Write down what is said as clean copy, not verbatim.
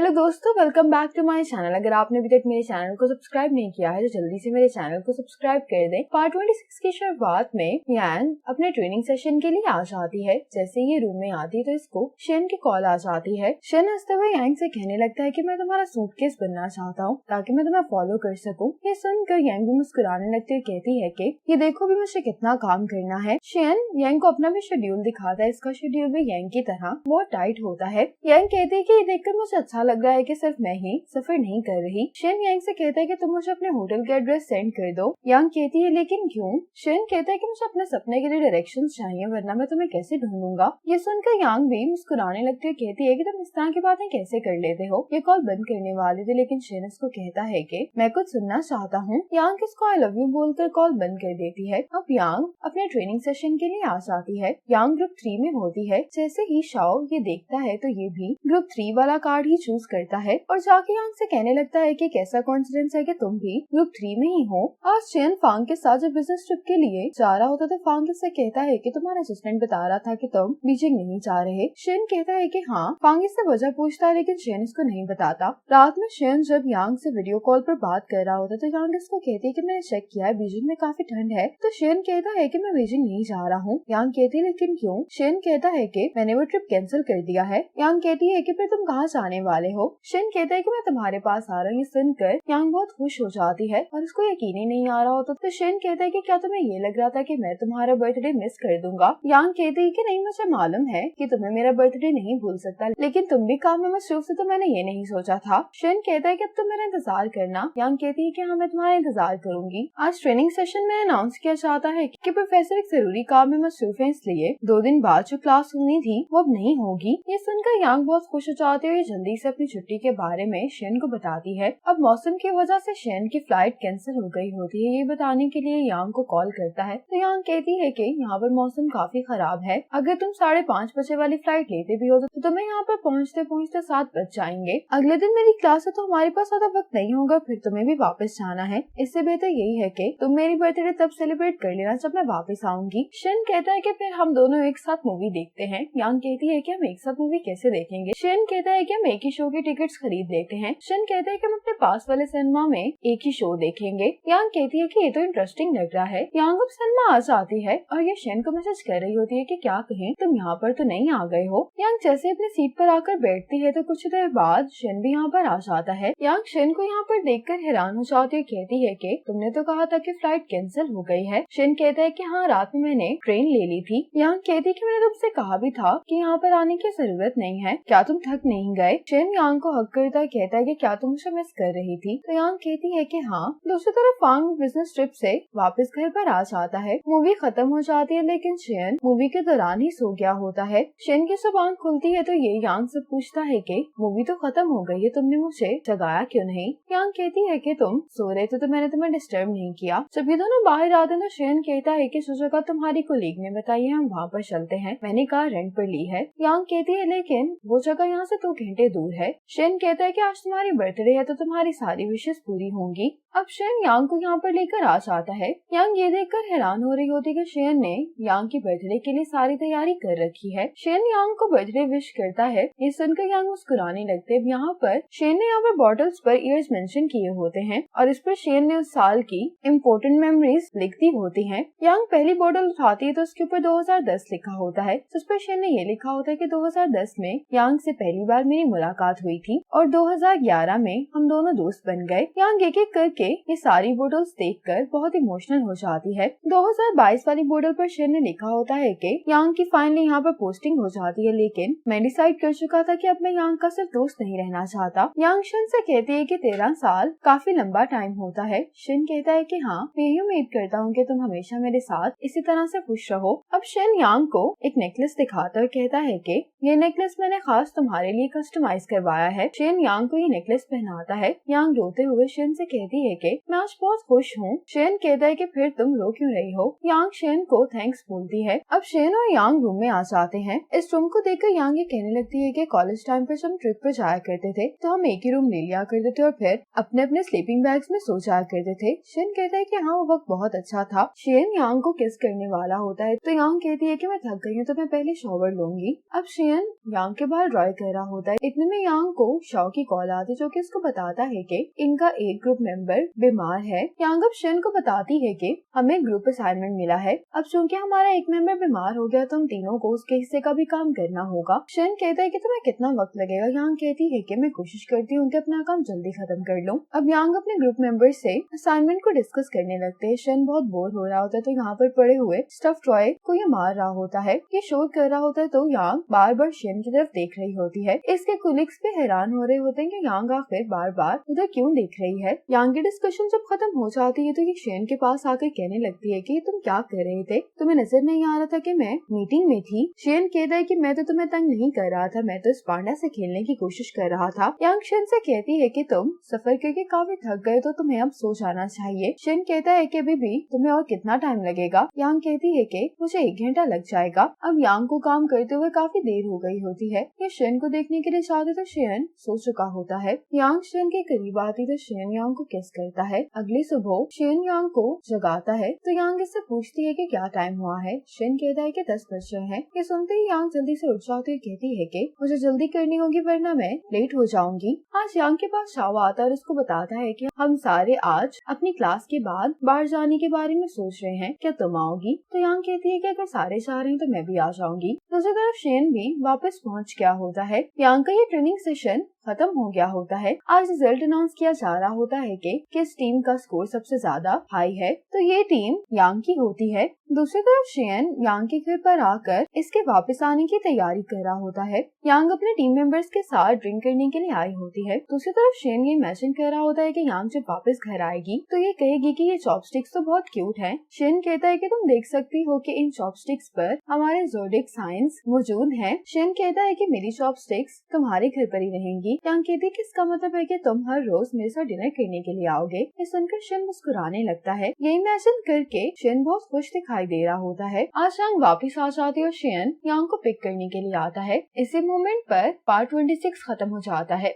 Hello दोस्तों, welcome back to my channel. अगर आपने अभी तक मेरे चैनल को सब्सक्राइब नहीं किया है तो जल्दी से मेरे चैनल को सब्सक्राइब कर दें। पार्ट 26 की शुरुआत में यांग अपने ट्रेनिंग सेशन के लिए आ जाती है। जैसे ये रूम में आती तो इसको शेन की कॉल आ जाती है। शेन हंसते हुए यांग से कहने लगता है कि मैं तुम्हारा सूटकेस बनना चाहता हूँ ताकि मैं तुम्हें फॉलो कर सकूँ। ये सुनकर यांग भी मुस्कुराने लगती है, कहती है कि ये देखो भी मुझे कितना काम करना है। शेन यांग को अपना भी शेड्यूल दिखाता है। इसका शेड्यूल भी यांग की तरह बहुत टाइट होता है। यांग कहती है कि ये देखकर मुझे अच्छा लग रहा है कि सिर्फ मैं ही सफर नहीं कर रही। शेन यांग से कहता है कि तुम मुझे अपने होटल का एड्रेस सेंड कर दो। यांग कहती है लेकिन क्यों? शेन कहता है कि मुझे अपने सपने के लिए डायरेक्शंस चाहिए, वरना मैं तुम्हें कैसे ढूंढूंगा। ये सुनकर यांग भी मुस्कुराने लगती है, कहती है कि तुम इस तरह की बातें कैसे कर लेते हो। ये कॉल बंद करने वाली थी लेकिन शेन इसको कहता है कि मैं कुछ सुनना चाहता हूँ। यांग इसको आई लव यू बोलकर कॉल बंद कर देती है। अब यांग अपने ट्रेनिंग सेशन के लिए आ जाती है। यांग ग्रुप 3 में होती है। जैसे ही शाओ ये देखता है तो ये भी ग्रुप 3 वाला कार्ड ही चूज करता है और जाके यांग से कहने लगता है कि कैसा कॉन्फिडेंस है कि तुम भी ग्रुप 3 में ही हो। आज शेन फांग के साथ जब बिजनेस ट्रिप के लिए जा रहा होता तो फांग इससे कहता है कि तुम्हारा असिस्टेंट बता रहा था कि तुम बीजिंग नहीं जा रहे। शेन कहता है कि हाँ। फांग इससे वजह पूछता है लेकिन शेन इसको नहीं बताता। रात में शेन जब यांग से वीडियो कॉल पर बात कर रहा होता तो यांग इसको कहती है कि मैंने चेक किया है, बीजिंग में काफी ठंड है। तो शेन कहता है कि मैं बीजिंग नहीं जा रहा हूँ। यांग कहती है लेकिन क्यों? शेन कहता है कि मैंने वो ट्रिप कैंसिल कर दिया है। यांग कहती है कि फिर तुम कहाँ जाने वाले हो? शेन कहता है कि मैं तुम्हारे पास आ रहा हूँ। ये सुनकर यांग बहुत खुश हो जाती है और उसको यकीन ही नहीं आ रहा होता। तो शेन कहता है कि क्या तुम्हें ये लग रहा था कि मैं तुम्हारा बर्थडे मिस कर दूंगा? यांग कहती है कि नहीं, मुझे मालूम है कि तुम्हें मेरा बर्थडे नहीं भूल सकता, लेकिन तुम भी काम में मसरूफ थे तो मैंने ये नहीं सोचा था। शेन कहता है कि अब तुम मेरा इंतजार करना। यांग कहती है कि हाँ, मैं तुम्हारा इंतजार करूंगी। आज ट्रेनिंग सेशन में अनाउंस किया जाता है कि प्रोफेसर एक जरूरी काम में मसरूफ है, इसलिए 2 दिन बाद जो क्लास होनी थी वो अब नहीं होगी। ये सुनकर यांग बहुत खुश हो जाती है। जल्दी से अपनी छुट्टी के बारे में शेन को बताती है। अब मौसम की वजह से शेन की फ्लाइट कैंसिल हो गई होती है। ये बताने के लिए यांग को कॉल करता है तो यांग कहती है कि यहाँ पर मौसम काफी खराब है। अगर तुम 5:30 बजे वाली फ्लाइट लेते भी हो तो तुम्हें यहाँ पर पहुँचते पहुँचते 7 बज जाएंगे। अगले दिन मेरी क्लास है तो हमारे पास ज्यादा वक्त नहीं होगा, फिर तुम्हें भी वापस जाना है। इससे बेहतर यही है कि तुम मेरी बर्थडे तब सेलिब्रेट कर लेना जब मैं वापस आऊंगी। शेन कहता है कि फिर हम दोनों एक साथ मूवी देखते हैं। यांग कहती है कि हम एक साथ मूवी कैसे देखेंगे? शेन कहता है कि हम एक ही शो की टिकट्स खरीद लेते हैं। शेन कहता है कि हम अपने पास वाले सिनेमा में एक ही शो देखेंगे। यांग कहती है कि ये तो इंटरेस्टिंग लग रहा है। यांग अब सिनेमा आ जाती है और ये शेन को मैसेज कर रही होती है कि क्या कहें, तुम यहाँ पर तो नहीं आ गए हो। यांग जैसे अपनी सीट पर आकर बैठती है तो कुछ देर बाद शेन भी यहाँ पर आ जाता है। यांग शेन को यहाँ पर देखकर हैरान हो जाती है, कहती है कि तुमने तो कहा था कि फ्लाइट कैंसिल हो गई है। शेन कहता है कि हाँ, रात में मैंने ट्रेन ले ली थी। यांग कहती है कि मैंने तुमसे कहा भी था कि यहाँ पर आने की जरूरत नहीं है, क्या तुम थक नहीं गए? शेन यांग को हक करता कहता है कि क्या तुम मुझे मिस कर रही थी? तो यांग कहती है कि हाँ। दूसरी तरफ फांग बिजनेस ट्रिप से वापस घर पर आ जाता है। मूवी खत्म हो जाती है लेकिन शेन मूवी के दौरान ही सो गया होता है। शेन की जब आंख खुलती है तो ये यांग से पूछता है कि मूवी तो खत्म हो गई है, तुमने मुझे जगाया क्यों नहीं? यांग कहती है कि तुम सो रहे थे तो मैंने तुम्हें डिस्टर्ब नहीं किया। जब ये दोनों बाहर आते हैं तो शेन कहता है कि जो जगह तुम्हारी कोलीग ने बताई है हम वहाँ पर चलते हैं, मैंने कार रेंट पर ली है। यांग कहती है लेकिन वो जगह यहाँ से 2 घंटे दूर है। शेन कहता है कि आज तुम्हारी बर्थडे है तो तुम्हारी सारी विशेष पूरी होंगी। अब शेन यांग को यहाँ पर लेकर आ जाता है। यांग ये देखकर हैरान हो रही होती कि शेन ने यांग की बर्थडे के लिए सारी तैयारी कर रखी है। शेन यांग को बर्थडे विश करता है। ये सुनकर यांग मुस्कुराने लगते हैं। यहाँ पर शेन ने यहाँ पर बॉटल्स पर ईयर्स मेंशन किए होते हैं और इस पर शेन ने उस साल की इम्पोर्टेंट मेमोरीज लिखती होती हैं। यांग पहली बॉटल उठाती है तो उसके ऊपर 2010 लिखा होता है। उस पर शेन ने ये लिखा होता है कि 2010 में यांग से पहली बार मेरी मुलाकात हुई थी और 2011 में हम दोनों दोस्त बन गए। यांग एक एक करके ये सारी बोतल्स देखकर बहुत इमोशनल हो जाती है। 2022 वाली बोतल पर शेन ने लिखा होता है कि यांग की फाइनली यहाँ पर पोस्टिंग हो जाती है, लेकिन मैं डिसाइड कर चुका था कि अब मैं यांग का सिर्फ दोस्त नहीं रहना चाहता। यांग शेन से कहती है कि 13 साल काफी लंबा टाइम होता है। शेन कहता है कि हाँ, मैं यही उम्मीद करता हूँ कि तुम हमेशा मेरे साथ इसी तरह से खुश रहो। अब शेन यांग को एक नेकलेस दिखाता और कहता है कि ये नेकलेस मैंने खास तुम्हारे लिए कस्टमाइज करवाया है। शेन यांग को ये नेकलेस पहनाता है। यांग रोते हुए शेन से कहती है कि मैं आज बहुत खुश हूँ। शेन कहता है कि फिर तुम रो क्यों रही हो? यांग शेन को थैंक्स बोलती है। अब शेन और यांग रूम में आ जाते हैं। इस रूम को देखकर यांग ये कहने लगती है कि कॉलेज टाइम पर जब ट्रिप पे जाया करते थे तो हम एक ही रूम ले लिया करते थे और फिर अपने अपने स्लीपिंग बैग्स में सो जाया करते थे। शेन कहता है कि हाँ, वो वक्त बहुत अच्छा था। शेन यांग को किस करने वाला होता है तो यांग कहती है कि मैं थक गई हूँ तो मैं पहले शॉवर लूंगी। अब शेन यांग के बाल ड्राई कर रहा होता है। इतने में यांग को शॉ की कॉल आती जो कि उसको बताता है कि इनका एक ग्रुप मेंबर बीमार है। यांग अब शन को बताती है कि हमें ग्रुप असाइनमेंट मिला है, अब चूंकि हमारा एक मेंबर बीमार हो गया तो हम तीनों को उसके हिस्से का भी काम करना होगा। शन कहता है कि तुम्हें कितना वक्त लगेगा। यांग कहती है कि मैं कोशिश करती हूँ कि अपना काम जल्दी खत्म कर लूँ। अब यांग अपने ग्रुप मेंबर से असाइनमेंट को डिस्कस करने लगते हैं। शन बहुत बोर हो रहा होता है तो यहाँ पर पड़े हुए स्टफ टॉय को ये मार रहा होता है। ये शोर कर रहा होता है तो यांग बार बार शन की तरफ देख रही होती है। इसके कुलीग्स भी हैरान हो रहे होते हैं कि यांग आखिर बार बार उधर क्यों देख रही है। यांग की डिस्कशन जब खत्म हो जाती है तो ये शन के पास आकर कहने लगती है कि तुम क्या कर रहे थे, तुम्हें नजर नहीं आ रहा था कि मैं मीटिंग में थी। शन कहता है कि मैं तो तुम्हें तंग नहीं कर रहा था, मैं तो इस पांडा से खेलने की कोशिश कर रहा था। यांग शन से कहती है कि तुम सफर करके काफी थक गए तो तुम्हें अब सो जाना चाहिए। शन कहता है कि अभी भी तुम्हें और कितना टाइम लगेगा। यांग कहती है कि मुझे 1 घंटा लग जाएगा। अब यांग को काम करते हुए काफी देर हो गई होती है। ये शन को देखने के लिए चाहते तो शन सो चुका होता है। यांग शन के करीब आती तो शन यांग को किस करता है। अगली सुबह शन यांग को जगाता है तो यांग इससे पूछती है कि क्या टाइम हुआ है। शन कहता है कि 10 बज रहे हैं। ये सुनते ही यांग जल्दी से उठ जाती है, कहती है कि मुझे जल्दी करनी होगी वरना मैं लेट हो जाऊंगी। आज यांग के पास शाओ आता है और उसको बताता है कि हम सारे आज अपनी क्लास के बाद बाहर जाने के बारे में सोच रहे हैं, क्या तुम आओगी। तो यांग कहती है कि अगर सारे चाह रहे हैं तो मैं भी आ जाऊंगी। दूसरी तरफ शन भी वापस पहुंच गया होता है। यांग का ये ट्रेनिंग सेशन खत्म हो गया होता है। आज रिजल्ट अनाउंस किया जा रहा होता है कि किस टीम का स्कोर सबसे ज्यादा हाई है, तो ये टीम यांग की होती है। दूसरी तरफ शन यांग के घर पर आकर इसके वापस आने की तैयारी कर रहा होता है। यांग अपने टीम मेंबर्स के साथ ड्रिंक करने के लिए आई होती है। दूसरी तरफ शन ये इमेजिन कर रहा होता है कि यांग जब वापस घर आएगी तो ये कहेगी कि ये चॉपस्टिक्स तो बहुत क्यूट हैं। शन कहता है कि तुम देख सकती हो कि इन चॉपस्टिक्स पर हमारे ज़ोडिएक साइंस मौजूद हैं। शन कहता है कि मेरी चॉपस्टिक्स तुम्हारे घर पर ही रहेंगी। यांग कहती है कि इसका मतलब है कि तुम हर रोज मेरे साथ डिनर करने के लिए आओगे। ये सुनकर शन मुस्कुराने लगता है। ये इमेजिन करके शन बहुत खुश दिखाई दे रहा होता है। आज यांग वापिस आ जाती है और शन यांग को पिक करने के लिए आता है। इसी मोमेंट पर पार्ट 26 खत्म हो जाता है।